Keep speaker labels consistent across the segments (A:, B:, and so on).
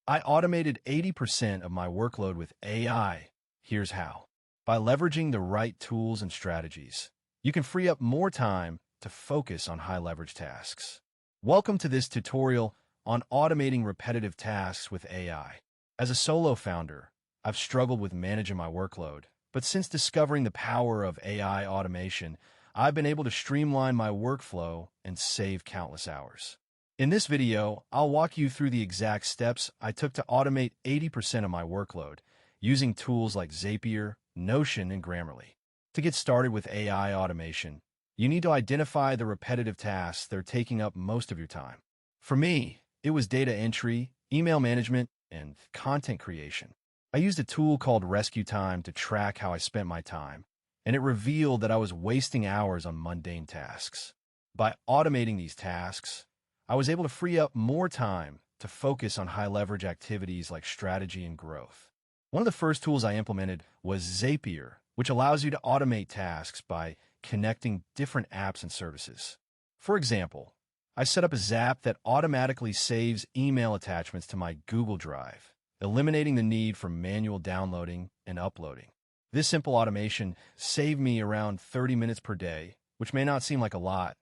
A: I automated 80% of my workload with AI. Here's how. By leveraging the right tools and strategies, you can free up more time to focus on high-leverage tasks. Welcome to this tutorial on automating repetitive tasks with AI. As a solo founder, I've struggled with managing my workload, but since discovering the power of AI automation, I've been able to streamline my workflow and save countless hours. In this video, I'll walk you through the exact steps I took to automate 80% of my workload using tools like Zapier, Notion, and Grammarly. To get started with AI automation, you need to identify the repetitive tasks that are taking up most of your time. For me, it was data entry, email management, and content creation. I used a tool called Rescue Time to track how I spent my time, and it revealed that I was wasting hours on mundane tasks. By automating these tasks, I was able to free up more time to focus on high-leverage activities like strategy and growth. One of the first tools I implemented was Zapier, which allows you to automate tasks by connecting different apps and services. For example, I set up a Zap that automatically saves email attachments to my Google Drive, eliminating the need for manual downloading and uploading. This simple automation saved me around 30 minutes per day, which may not seem like a lot,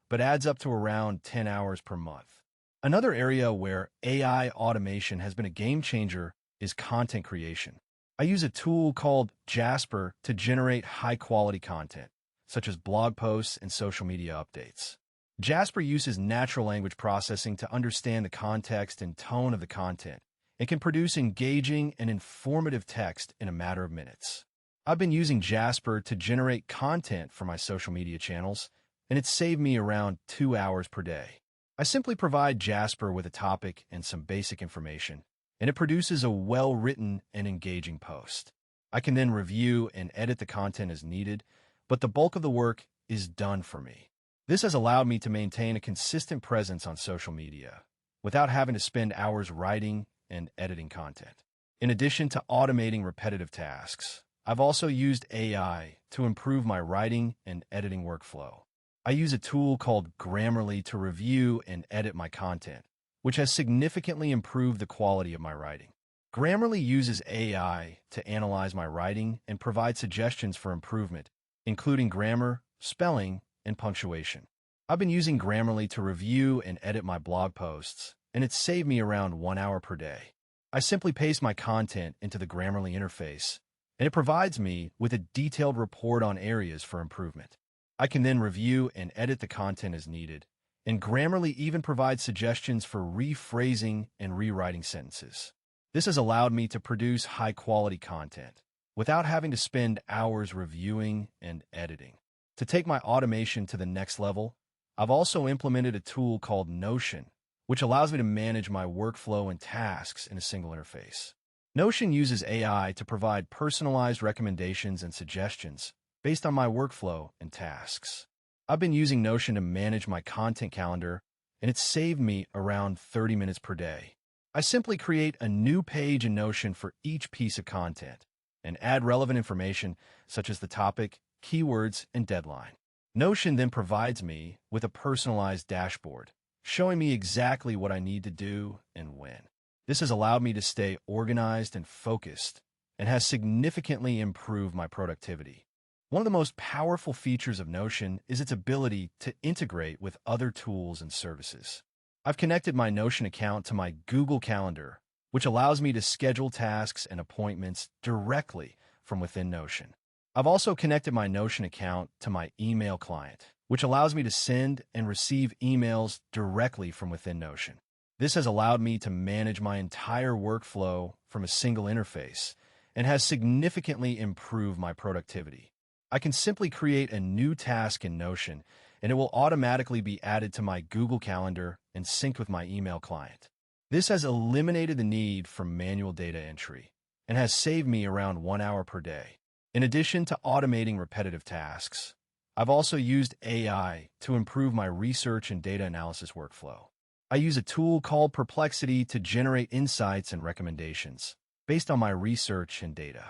A: but adds up to around 10 hours per month. Another area where AI automation has been a game changer is content creation. I use a tool called Jasper to generate high-quality content, such as blog posts and social media updates. Jasper uses natural language processing to understand the context and tone of the content and can produce engaging and informative text in a matter of minutes. I've been using Jasper to generate content for my social media channels, and it saved me around 2 hours per day. I simply provide Jasper with a topic and some basic information, and it produces a well-written and engaging post. I can then review and edit the content as needed, but the bulk of the work is done for me. This has allowed me to maintain a consistent presence on social media without having to spend hours writing and editing content. In addition to automating repetitive tasks, I've also used AI to improve my writing and editing workflow. I use a tool called Grammarly to review and edit my content, which has significantly improved the quality of my writing. Grammarly uses AI to analyze my writing and provide suggestions for improvement, including grammar, spelling, and punctuation. I've been using Grammarly to review and edit my blog posts, and it's saved me around 1 hour per day. I simply paste my content into the Grammarly interface, and it provides me with a detailed report on areas for improvement. I can then review and edit the content as needed, and Grammarly even provides suggestions for rephrasing and rewriting sentences. This has allowed me to produce high-quality content without having to spend hours reviewing and editing. To take my automation to the next level, I've also implemented a tool called Notion, which allows me to manage my workflow and tasks in a single interface. Notion uses AI to provide personalized recommendations and suggestions based on my workflow and tasks. I've been using Notion to manage my content calendar, and it's saved me around 30 minutes per day. I simply create a new page in Notion for each piece of content and add relevant information such as the topic, keywords, and deadline. Notion then provides me with a personalized dashboard, showing me exactly what I need to do and when. This has allowed me to stay organized and focused, and has significantly improved my productivity. One of the most powerful features of Notion is its ability to integrate with other tools and services. I've connected my Notion account to my Google Calendar, which allows me to schedule tasks and appointments directly from within Notion. I've also connected my Notion account to my email client, which allows me to send and receive emails directly from within Notion. This has allowed me to manage my entire workflow from a single interface and has significantly improved my productivity. I can simply create a new task in Notion, and it will automatically be added to my Google Calendar and synced with my email client. This has eliminated the need for manual data entry and has saved me around 1 hour per day. In addition to automating repetitive tasks, I've also used AI to improve my research and data analysis workflow. I use a tool called Perplexity to generate insights and recommendations based on my research and data.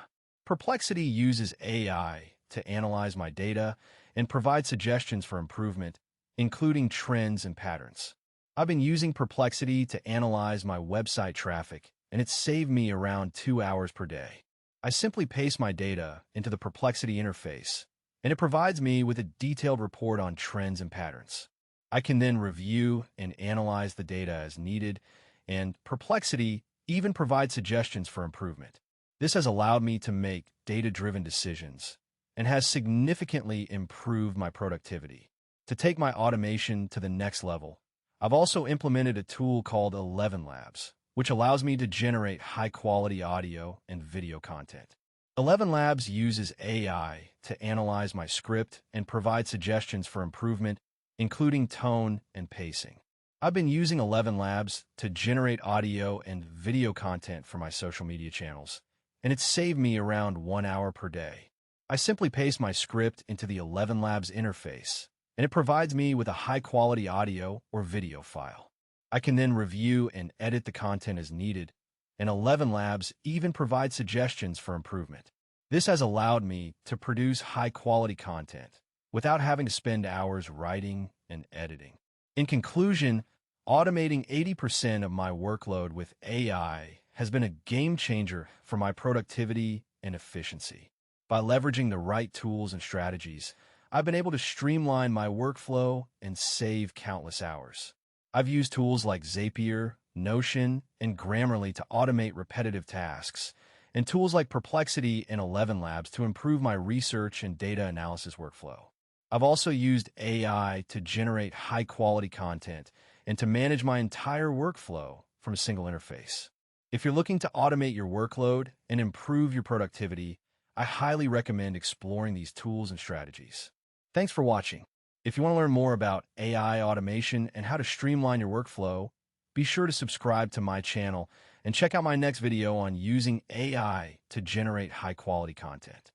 A: Perplexity uses AI to analyze my data and provide suggestions for improvement, including trends and patterns. I've been using Perplexity to analyze my website traffic and it's saved me around 2 hours per day. I simply paste my data into the Perplexity interface, and it provides me with a detailed report on trends and patterns. I can then review and analyze the data as needed, and Perplexity even provides suggestions for improvement. This has allowed me to make data-driven decisions and has significantly improved my productivity. To take my automation to the next level, I've also implemented a tool called 11 Labs, which allows me to generate high-quality audio and video content. 11 Labs uses AI to analyze my script and provide suggestions for improvement, including tone and pacing. I've been using 11 Labs to generate audio and video content for my social media channels, and it's saved me around 1 hour per day. I simply paste my script into the 11 Labs interface, and it provides me with a high-quality audio or video file. I can then review and edit the content as needed, and 11 Labs even provides suggestions for improvement. This has allowed me to produce high-quality content without having to spend hours writing and editing. In conclusion, automating 80% of my workload with AI has been a game changer for my productivity and efficiency. By leveraging the right tools and strategies, I've been able to streamline my workflow and save countless hours. I've used tools like Zapier, Notion, and Grammarly to automate repetitive tasks, and tools like Perplexity and 11 Labs to improve my research and data analysis workflow. I've also used AI to generate high-quality content and to manage my entire workflow from a single interface. If you're looking to automate your workload and improve your productivity, I highly recommend exploring these tools and strategies. Thanks for watching. If you want to learn more about AI automation and how to streamline your workflow, be sure to subscribe to my channel and check out my next video on using AI to generate high-quality content.